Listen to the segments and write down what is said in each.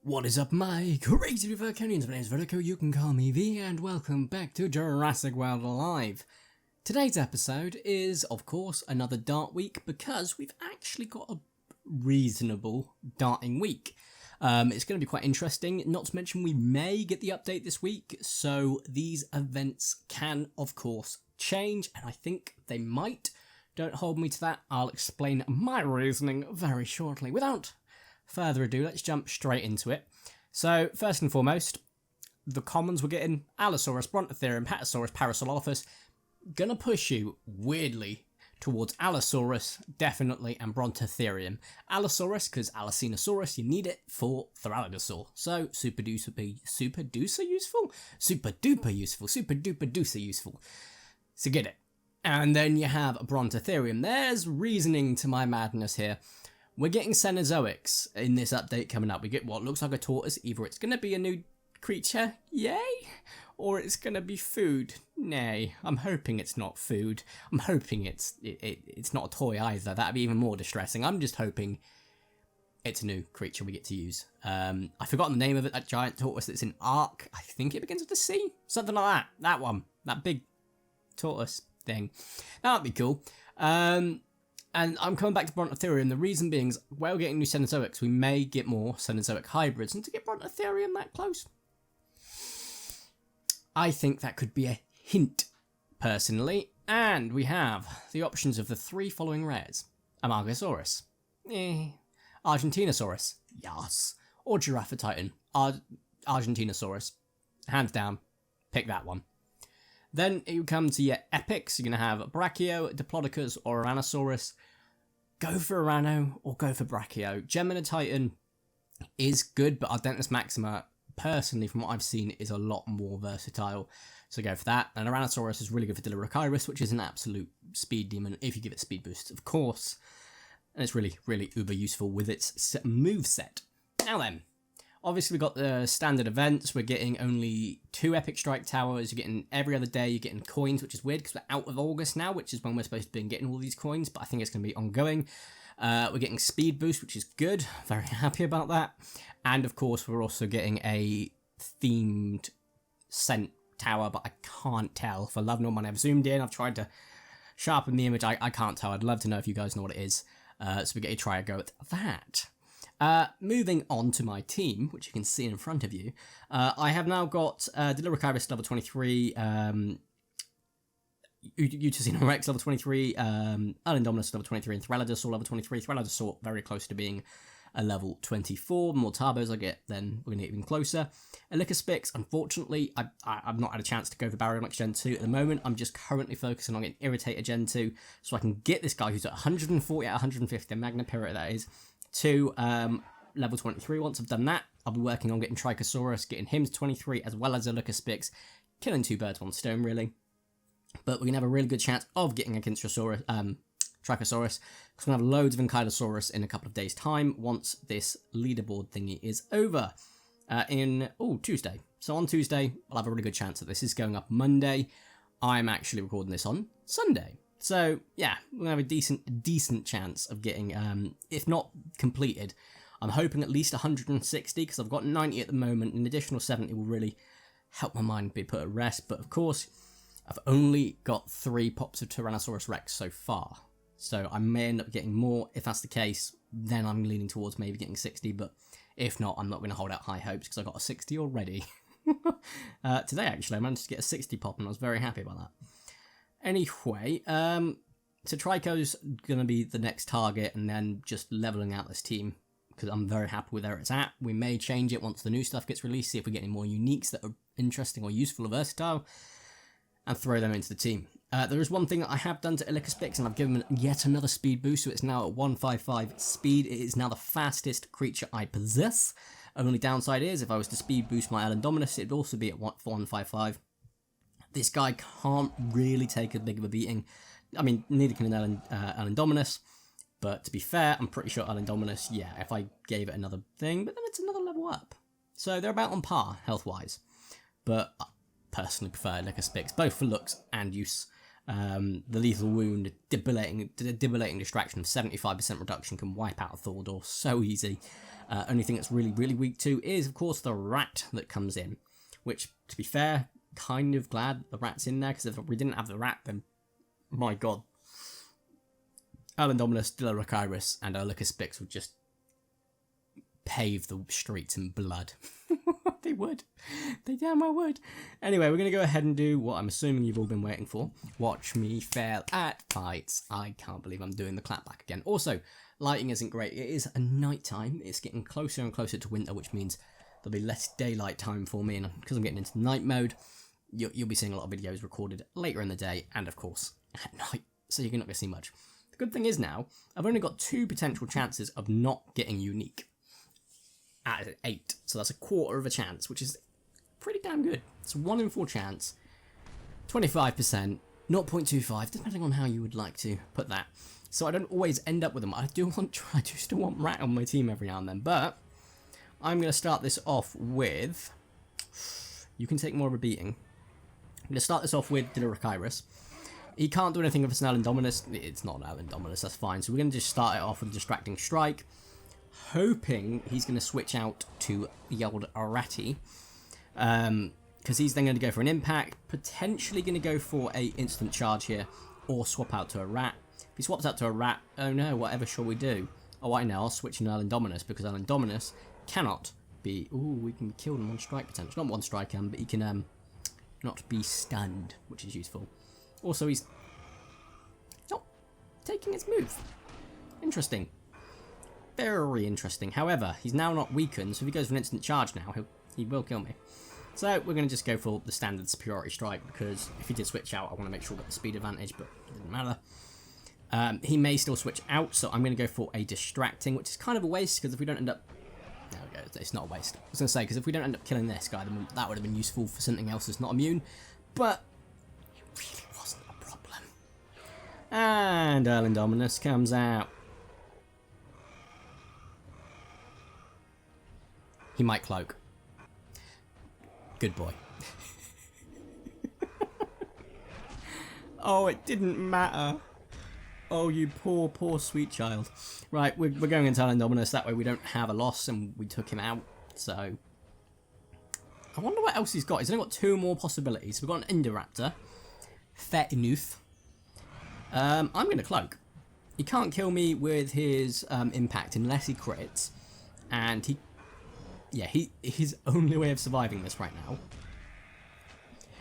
What is up, my crazy Verticonians? My name is Vertico, you can call me V, and welcome back to Jurassic World Alive. Today's episode is, of course, another dart week because we've actually got a reasonable darting week. It's going to be quite interesting, not to mention we may get the update this week, so these events can, of course, change, and I think they might. Don't hold me to that, I'll explain my reasoning very shortly. Without further ado, let's jump straight into it. So, first and foremost, the commons we're getting: Allosaurus, Brontotherium, Patasaurus, Parasaurolophus. Gonna push you, weirdly, towards Allosaurus, definitely, and Brontotherium. Allosaurus, because Allosaurus, you need it for Theralidosaur. So, super duper useful? Super duper useful, super duper duper useful. So get it. And then you have Brontotherium. There's reasoning to my madness here. We're getting Cenozoics in this update coming up. We get what looks like a tortoise. Either it's going to be a new creature, yay, or it's going to be food, nay. I'm hoping it's not food. I'm hoping it's not a toy either. That'd be even more distressing. I'm just hoping it's a new creature we get to use. I forgot the name of it, that giant tortoise that's in Ark. I think it begins with a C. Something like that. That one. That big tortoise thing. That'd be cool. And I'm coming back to Brontotherium. The reason being is we're getting new Cenozoics. We may get more Cenozoic hybrids. And to get Brontotherium that close, I think that could be a hint, personally. And we have the options of the three following rares: Amargasaurus, Argentinosaurus, yes, or Giraffatitan, Argentinosaurus. Hands down, pick that one. Then you come to your epics. You're going to have Brachio, Diplodocus, or Uranosaurus. Go for Urano or go for Brachio. Titan is good, but Ardentis Maxima, personally, from what I've seen, is a lot more versatile. So go for that. And Uranosaurus is really good for Dilurocyrus, which is an absolute speed demon if you give it speed boosts, of course. And it's really, really uber useful with its move set. Now then. Obviously, we've got the standard events. We're getting only 2 Epic Strike Towers. You're getting every other day. You're getting coins, which is weird because we're out of August now, which is when we're supposed to be getting all these coins, but I think it's going to be ongoing. We're getting Speed Boost, which is good. Very happy about that. And, of course, we're also getting a themed scent tower, but I can't tell. For love nor money, I've zoomed in. I've tried to sharpen the image. I can't tell. I'd love to know if you guys know what it is. So we're going to try a go at that. Moving on to my team, which you can see in front of you, I have now got Dilurocyrus level 23, Utocino Rex level 23, Alindominus level 23, and Theralidosaur level 23. Theralidosaur very close to being a level 24. The more Tarbos I get, then we're going to get even closer. Elicaspix, unfortunately, I've not had a chance to go for Baryonyx Gen 2 at the moment. I'm just currently focusing on getting Irritator Gen 2, so I can get this guy who's at 140 out of 150, Magna Pirate that is, to level 23. Once I've done that, I'll be working on getting Trichosaurus, getting him to 23, as well as Elicaspix, killing 2 birds, 1 stone, really. But we're going to have a really good chance of getting a Trichosaurus, because we're going to have loads of Ankylosaurus in a couple of days' time, once this leaderboard thingy is over, Tuesday. So on Tuesday, I'll have a really good chance that this is going up Monday. I'm actually recording this on Sunday. So, yeah, we're going to have a decent chance of getting, if not completed, I'm hoping at least 160, because I've got 90 at the moment. An additional 70 will really help my mind be put at rest. But, of course, I've only got 3 pops of Tyrannosaurus Rex so far. So I may end up getting more. If that's the case, then I'm leaning towards maybe getting 60. But if not, I'm not going to hold out high hopes, because I got a 60 already. Today, actually, I managed to get a 60 pop, and I was very happy about that. Anyway, so Trico's going to be the next target, and then just leveling out this team, because I'm very happy with where it's at. We may change it once the new stuff gets released, see if we get any more uniques that are interesting or useful or versatile, and throw them into the team. There is one thing that I have done to Elicaspix, and I've given it yet another speed boost, so it's now at 155 speed. It is now the fastest creature I possess. Only downside is, if I was to speed boost my Alindominus, it'd also be at 155. This guy can't really take as big of a beating. I mean, neither can Alindominus. But to be fair, I'm pretty sure Alindominus, yeah, if I gave it another thing, but then it's another level up. So they're about on par, health-wise. But I personally prefer Elicaspix, both for looks and use. The lethal wound, debilitating distraction of 75% reduction can wipe out a Thordor so easy. Only thing that's really, really weak to is, of course, the rat that comes in. Which, to be fair, kind of glad the rat's in there, because if we didn't have the rat, then, my god. Alindominus, Dilorachirus, and Erlicospix would just pave the streets in blood. They would. They damn well would. Anyway, we're going to go ahead and do what I'm assuming you've all been waiting for. Watch me fail at fights. I can't believe I'm doing the clapback again. Also, lighting isn't great. It is a night time. It's getting closer and closer to winter, which means there'll be less daylight time for me. And because I'm getting into night mode, you'll be seeing a lot of videos recorded later in the day and, of course, at night. So you're not going to see much. The good thing is now, I've only got 2 potential chances of not getting unique. Out of 8, so that's a quarter of a chance, which is pretty damn good. It's a 1 in 4 chance, 25%, 0.25, depending on how you would like to put that. So I don't always end up with them. I do still want rat on my team every now and then, but I'm going to start this off with. You can take more of a beating. I'm going to start this off with Dilorachirus. He can't do anything with an Alindominus. It's not an Alindominus, that's fine. So we're going to just start it off with a Distracting Strike, hoping he's going to switch out to the old Arati, because he's then going to go for an impact, potentially going to go for a instant charge here, or swap out to a rat. If he swaps out to a rat, oh no, whatever shall we do? Oh, I know, I'll switch in Alindominus, because Alindominus cannot be, ooh, we can be killed in 1 strike potential, not 1 strike, but he can not be stunned, which is useful. Also, he's not taking his move. Interesting. Very interesting. However, he's now not weakened, so if he goes for an instant charge now, he will kill me. So we're going to just go for the standard superiority strike, because if he did switch out, I want to make sure I got the speed advantage, but it doesn't matter. He may still switch out, so I'm going to go for a distracting, which is kind of a waste, because if we don't end up... There we go, it's not a waste. I was going to say, because if we don't end up killing this guy, then that would have been useful for something else that's not immune, but it really wasn't a problem. And Alindominus comes out. He might cloak. Good boy. Oh, it didn't matter. Oh, you poor, poor sweet child. Right, we're going into Alindominus. That way we don't have a loss and we took him out. So, I wonder what else he's got. He's only got 2 more possibilities. We've got an Indoraptor. Fair enough. I'm going to cloak. He can't kill me with his impact unless he crits. And his only way of surviving this right now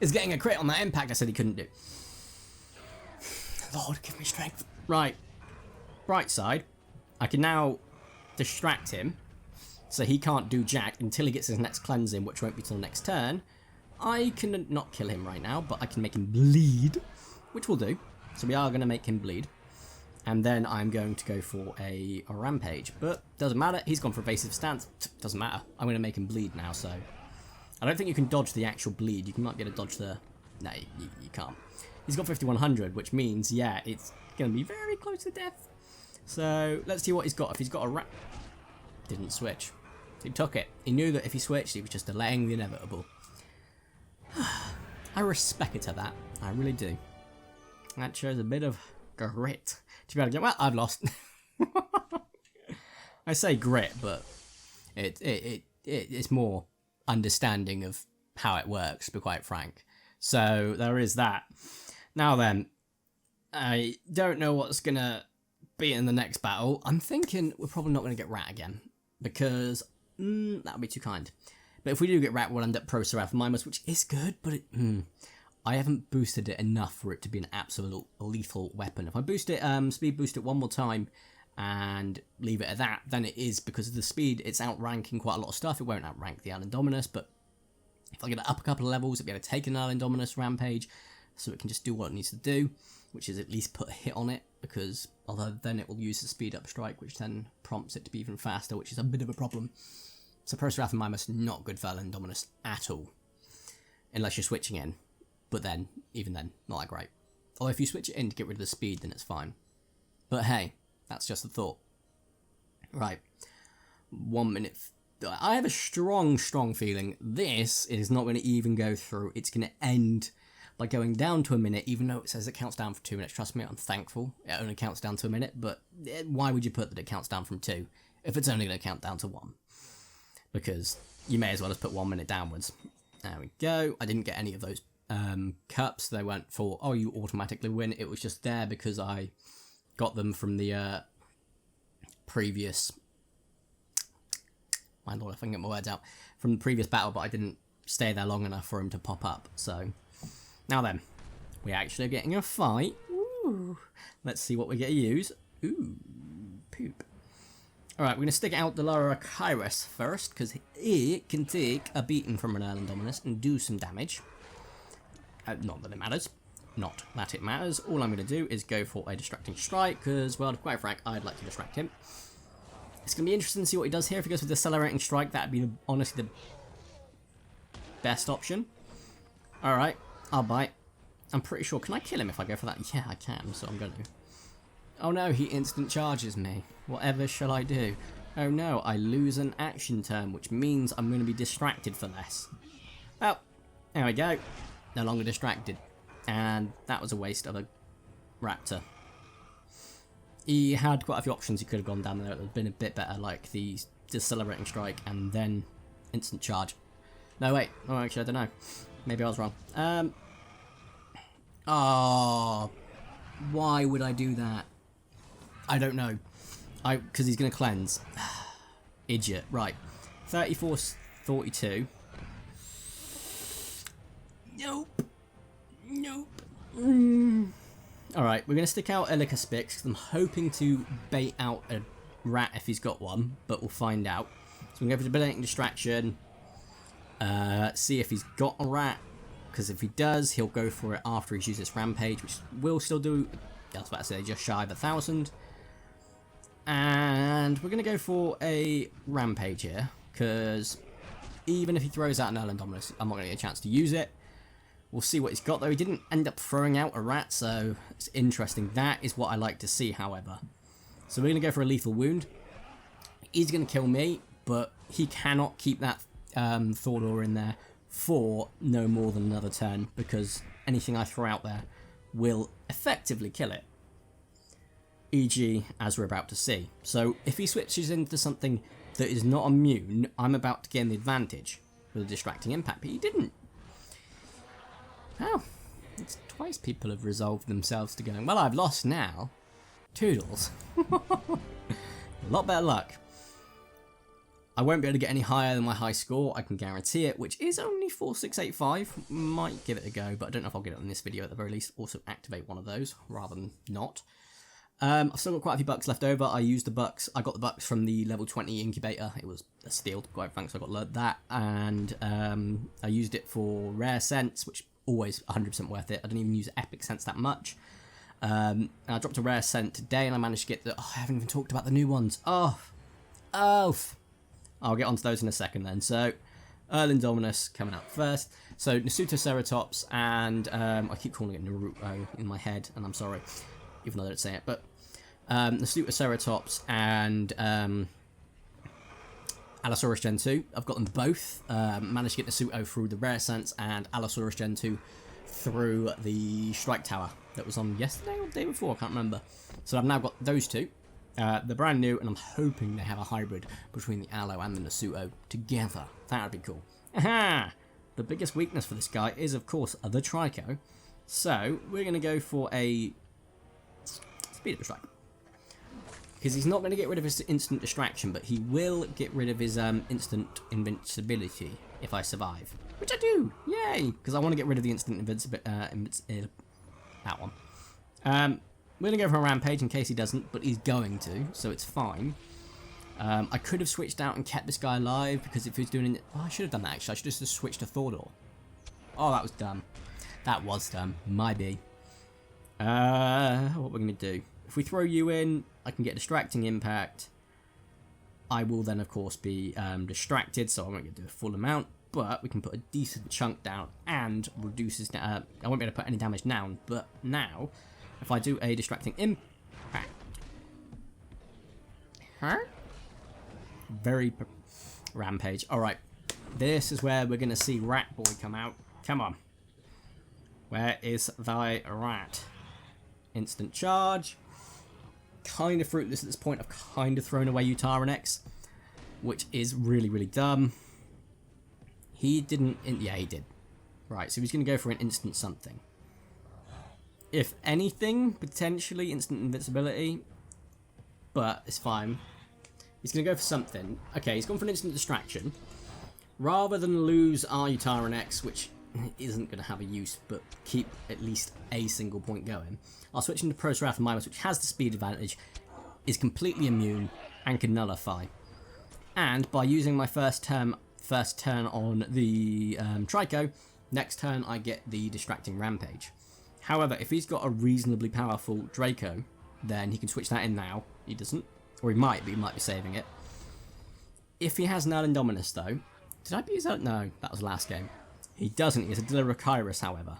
is getting a crit on that impact I said he couldn't do. Lord, give me strength. Right. Bright side, I can now distract him, so he can't do jack until he gets his next cleansing, which won't be till next turn. I can not kill him right now, but I can make him bleed, which we'll do. So we are going to make him bleed. And then I'm going to go for a rampage. But doesn't matter. He's gone for evasive stance. Doesn't matter. I'm going to make him bleed now. So I don't think you can dodge the actual bleed. You might be able to dodge the... No, you can't. He's got 5100, which means, yeah, it's going to be very close to death. So let's see what he's got. If he's got a rat... Didn't switch. He took it. He knew that if he switched, he was just delaying the inevitable. I respect that. I really do. That shows a bit of grit. To be able to get, well, I've lost. I say grit, but it's more understanding of how it works, to be quite frank. So there is that. Now then, I don't know what's going to be in the next battle. I'm thinking we're probably not going to get rat again, because that would be too kind. But if we do get rat, we'll end up Pro Seraphimimus, which is good, but I haven't boosted it enough for it to be an absolute lethal weapon. If I boost it, speed boost it 1 more time and leave it at that, then it is, because of the speed, it's outranking quite a lot of stuff. It won't outrank the Alindominus, but if I get it up a couple of levels, it'll be able to take an Alindominus rampage, so it can just do what it needs to do, which is at least put a hit on it, because although then it will use the speed up strike, which then prompts it to be even faster, which is a bit of a problem. So Pro Seraphimimus not good for Alindominus at all, unless you're switching in. But then, even then, not that great. Or if you switch it in to get rid of the speed, then it's fine. But hey, that's just a thought. Right. 1 minute. I have a strong feeling this is not going to even go through. It's going to end by going down to a minute, even though it says it counts down for 2 minutes. Trust me, I'm thankful. It only counts down to a minute, but why would you put that it counts down from 2? if it's only going to count down to 1. Because you may as well just put 1 minute downwards. There we go. I didn't get any of those cups. They weren't for, oh, you automatically win. It was just there because I got them from the previous... My lord, if I can get my words out. From the previous battle, but I didn't stay there long enough for him to pop up. So, now then. We actually are getting a fight. Ooh. Let's see what we're going to use. Ooh, poop. Alright, we're going to stick out the Loracyrus first, because it can take a beating from an Erlendominus and do some damage. Not that it matters. Not that it matters. All I'm going to do is go for a Distracting Strike, because, well, to be quite frank, I'd like to distract him. It's going to be interesting to see what he does here. If he goes with Decelerating Strike, that would be, honestly, the best option. Alright, I'll bite. I'm pretty sure. Can I kill him if I go for that? Yeah, I can, so I'm going to. Oh no, he instant charges me. Whatever shall I do? Oh no, I lose an action turn, which means I'm going to be distracted for less. Well, there we go. No longer distracted. And that was a waste of a raptor. He had quite a few options he could have gone down there. It would have been a bit better, like the Decelerating Strike and then instant charge. No, wait. Oh, actually, I don't know. Maybe I was wrong. Oh, why would I do that? I don't know. Because he's going to cleanse. Idiot. Right. 34, 42. Nope. Nope. Alright, we're going to stick out a Licaspix because I'm hoping to bait out a rat if he's got one, but we'll find out. So we're going to go for Debilitating Distraction. See if he's got a rat. Because if he does, he'll go for it after he's used his Rampage, which will still do, I was about to say, just shy of 1,000. And we're going to go for a Rampage here, because even if he throws out an Erlendominus, I'm not going to get a chance to use it. We'll see what he's got, though. He didn't end up throwing out a rat, so it's interesting. That is what I like to see, however. So we're going to go for a Lethal Wound. He's going to kill me, but he cannot keep that Thordor in there for no more than another turn, because anything I throw out there will effectively kill it. E.g., as we're about to see. So if he switches into something that is not immune, I'm about to gain the advantage with a Distracting Impact, but he didn't. Oh, it's twice people have resolved themselves to going, well, I've lost now. Toodles. A lot better luck. I won't be able to get any higher than my high score, I can guarantee it, which is only 4685. Might give it a go, but I don't know if I'll get it in this video at the very least. Also activate one of those, rather than not. I've still got quite a few bucks left over. I used the bucks. I got the bucks from the level 20 incubator. It was a steal, quite frankly, so I got that. And I used it for Rare Sense, which always 100% worth it. I don't even use Epic Sense that much. I dropped a Rare Scent today, and I managed to get the... Oh, I haven't even talked about the new ones. Oh. I'll get onto those in a second then. So, Erlendominus coming out first. So, Nasutoceratops and... I keep calling it Naruto in my head, and I'm sorry, even though I don't say it. But Nasutoceratops and Allosaurus Gen 2. I've got them both. Managed to get Nasuto through the Rare Sense and Allosaurus Gen 2 through the Strike Tower that was on yesterday or the day before, I can't remember. So I've now got those two. They're brand new, and I'm hoping they have a hybrid between the Allo and the Nasuto together. That would be cool. Aha! The biggest weakness for this guy is, of course, the Trico. So we're going to go for a Speed Up Strike. Because he's not going to get rid of his instant distraction, but he will get rid of his instant invincibility if I survive. Which I do! Yay! Because I want to get rid of the instant invincibility. That one. We're going to go for a Rampage in case he doesn't, but he's going to, so it's fine. I could have switched out and kept this guy alive, because if he was doing it... Oh, I should have done that, actually. I should have just switched to Thordor. Oh, that was dumb. That was dumb. My B. What we're going to do. If we throw you in, I can get Distracting Impact. I will then, of course, be distracted, so I won't get to do a full amount. But we can put a decent chunk down and reduces... I won't be able to put any damage down, but now... If I do a Distracting Impact... Huh? Very... Rampage. Alright. This is where we're going to see Rat Boy come out. Come on. Where is thy rat? Instant charge. kind of fruitless at this point. I've kind of thrown away Utarenex, which is really, really dumb. He didn't... Yeah, he did. Right, so he's going to go for an instant something. If anything, potentially instant invincibility, but it's fine. He's going to go for something. Okay, he's gone for an instant distraction. Rather than lose our Utarenex, which isn't going to have a use, but keep at least a single point going, I'll switch into Proceratops Mimus, which has the speed advantage, is completely immune, and can nullify. And by using my first turn on the Trico, next turn I get the Distracting Rampage. However, if he's got a reasonably powerful Draco, then he can switch that in now. He doesn't. Or he might be saving it. If he has Null Indominus though, did I use that? No, that was last game. He doesn't. He has a Dilirokairos, however.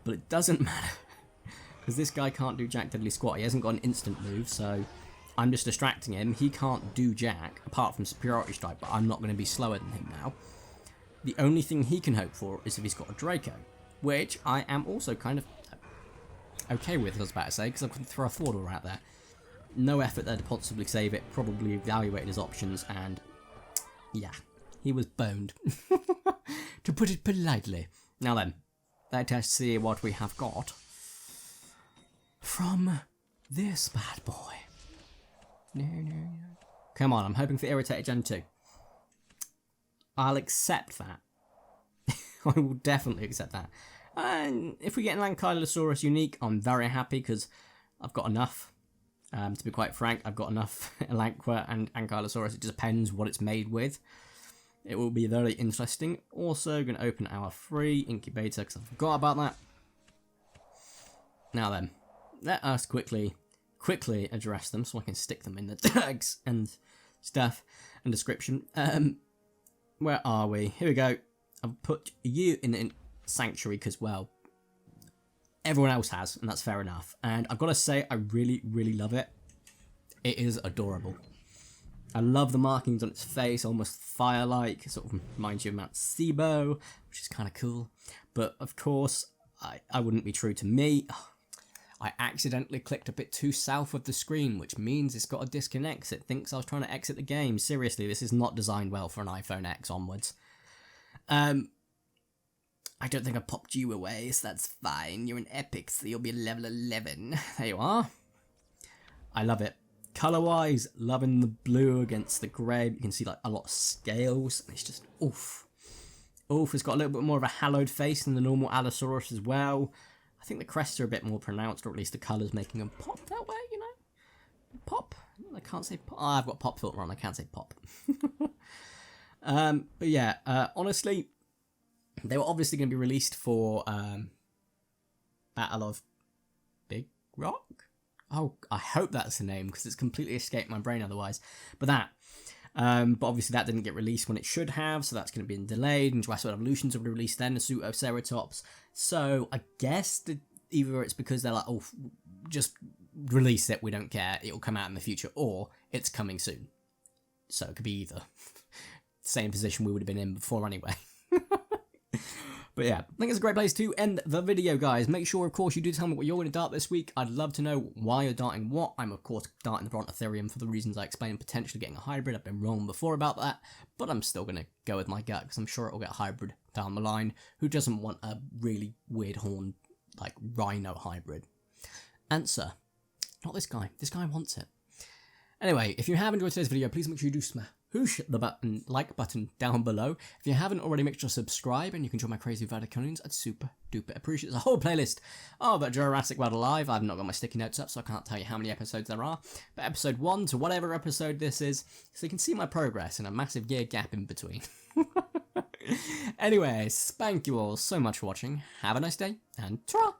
But it doesn't matter. Because this guy can't do Jack Diddly Squat. He hasn't got an instant move, so I'm just distracting him. He can't do Jack, apart from Superiority Strike, but I'm not going to be slower than him now. The only thing he can hope for is if he's got a Draco, which I am also kind of okay with, I was about to say, because I could throw a Thordor out there. No effort there to possibly save it, probably evaluated his options, and yeah, he was boned, to put it politely. Now then, let us see what we have got from this bad boy. No. Come on, I'm hoping for Irritated Gen 2. I'll accept that. I will definitely accept that. And if we get an Ankylosaurus unique, I'm very happy because I've got enough. To be quite frank, I've got enough Elanqua and Ankylosaurus. It just depends what it's made with. It will be very interesting. Also, going to open our free incubator because I forgot about that. Now then, let us quickly address them so I can stick them in the tags and stuff and description. Where are we? Here we go. I've put you in Sanctuary because, well, everyone else has, and that's fair enough. And I've got to say, I really, really love it. It is adorable. I love the markings on its face, almost fire-like. It sort of reminds you of Mount Sibo, which is kind of cool. But, of course, I wouldn't be true to me. I accidentally clicked a bit too south of the screen, which means it's got to disconnect. It thinks I was trying to exit the game. Seriously, this is not designed well for an iPhone X onwards. I don't think I popped you away, so that's fine. You're an epic, so you'll be level 11. There you are. I love it. Colour-wise, loving the blue against the grey. You can see like a lot of scales. It's just oof. Oof, it's got a little bit more of a hallowed face than the normal Allosaurus as well. I think the crests are a bit more pronounced, or at least the colours making them pop that way, you know? Pop? I can't say pop. Oh, I've got pop filter on, I can't say pop. But yeah, honestly, they were obviously going to be released for Battle of Big Rock? Oh, I hope that's the name, because it's completely escaped my brain otherwise. But that. But obviously that didn't get released when it should have, so that's going to be delayed, and Jurassic World Evolutions will be released then, Nasutoceratops. So I guess either it's because they're like, oh, just release it, we don't care, it'll come out in the future, or it's coming soon. So it could be either. Same position we would have been in before anyway. But yeah, I think it's a great place to end the video, guys. Make sure, of course, you do tell me what you're going to dart this week. I'd love to know why you're darting what. I'm, of course, darting the Brontotherium for the reasons I explained, potentially getting a hybrid. I've been wrong before about that, but I'm still going to go with my gut, because I'm sure it'll get a hybrid down the line. Who doesn't want a really weird horn, like, rhino hybrid? Answer. Not this guy. This guy wants it. Anyway, if you have enjoyed today's video, please make sure you do smash the like button down below. If you haven't already, make sure to subscribe, and you can join my crazy Verticonians. I'd super duper appreciate it. There's a whole playlist of Jurassic World Alive. I've not got my sticky notes up, so I can't tell you how many episodes there are. But episode 1 to whatever episode this is, so you can see my progress in a massive year gap in between. Anyway, thank you all so much for watching. Have a nice day, and ta-ra!